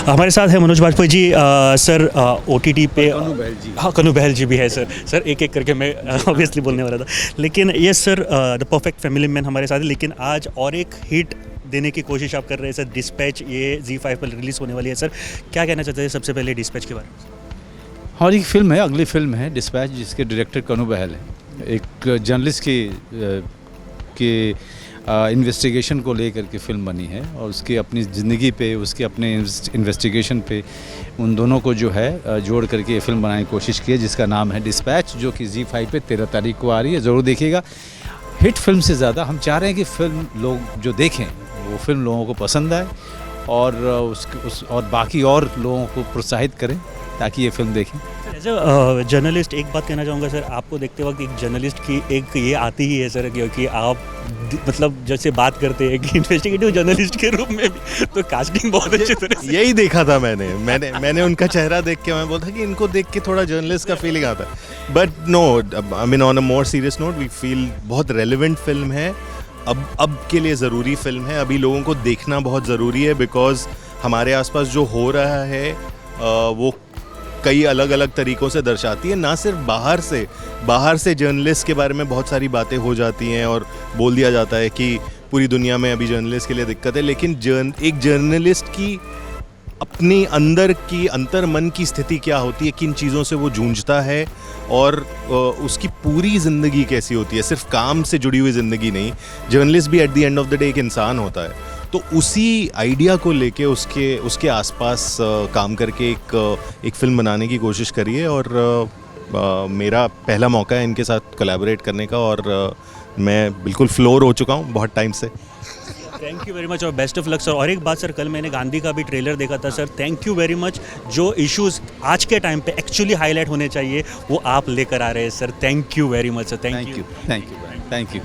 हमारे साथ है मनोज बाजपेयी जी। सर OTT पे कनु बहल जी। हाँ, कनु बहल जी भी है सर। सर एक एक करके मैं ऑब्वियसली बोलने वाला था, लेकिन ये sir the perfect family man हमारे साथ है। लेकिन आज और एक हिट देने की कोशिश आप कर रहे हैं सर, डिस्पैच। ये ZEE5 पर रिलीज़ होने वाली है सर, क्या कहना चाहते हैं सबसे पहले डिस्पैच के बारे में? और एक फिल्म है, अगली फिल्म है डिस्पैच, जिसके डायरेक्टर कनु बहल है। एक जर्नलिस्ट की इन्वेस्टिगेशन को लेकर के फिल्म बनी है और उसकी अपनी ज़िंदगी पे, उसके अपने इन्वेस्टिगेशन पे उन दोनों को जो है जोड़ करके ये फिल्म बनाने की कोशिश की है, जिसका नाम है डिस्पैच, जो कि ZEE5 पे 13 तारीख को आ रही है। ज़रूर देखिएगा। हिट फिल्म से ज़्यादा हम चाह रहे हैं कि फिल्म लोग जो देखें वो फिल्म लोगों को पसंद आए और और बाकी और लोगों को प्रोत्साहित करें ताकि ये फिल्म देखें। एज अ जर्नलिस्ट एक बात कहना चाहूँगा सर, आपको देखते वक्त एक जर्नलिस्ट की एक ये आती ही है सर, क्योंकि आप मतलब जैसे बात करते हैं कि इन्वेस्टिगेटिव जर्नलिस्ट के रूप में भी, तो कास्टिंग बहुत अच्छी तरह से यही देखा था मैंने उनका चेहरा देख के मैं बोला कि इनको देख के थोड़ा जर्नलिस्ट का फीलिंग आता है। But no, I mean on a more serious note, we feel बहुत रेलेवेंट फिल्म है, अब के लिए ज़रूरी फिल्म है, अभी लोगों को देखना बहुत ज़रूरी है। बिकॉज हमारे आसपास जो हो रहा है वो कई अलग अलग तरीक़ों से दर्शाती है। ना सिर्फ बाहर से जर्नलिस्ट के बारे में बहुत सारी बातें हो जाती हैं और बोल दिया जाता है कि पूरी दुनिया में अभी जर्नलिस्ट के लिए दिक्कत है, लेकिन एक जर्नलिस्ट की अपनी अंदर की अंतर्मन की स्थिति क्या होती है, किन चीज़ों से वो जूझता है और उसकी पूरी ज़िंदगी कैसी होती है, सिर्फ काम से जुड़ी हुई ज़िंदगी नहीं। जर्नलिस्ट भी at the end of the day एक इंसान होता है। तो उसी आइडिया को लेके उसके आसपास काम करके एक फ़िल्म बनाने की कोशिश करी है और मेरा पहला मौका है इनके साथ कोलैबोरेट करने का और मैं बिल्कुल फ्लोर हो चुका हूँ बहुत टाइम से। थैंक यू वेरी मच और बेस्ट ऑफ लक सर। और एक बात सर, कल मैंने गांधी का भी ट्रेलर देखा था sir, thank you very much. जो इश्यूज आज के टाइम पे एक्चुअली हाईलाइट होने चाहिए वो आप लेकर आ रहे हैं sir, thank you very much sir. Thank you.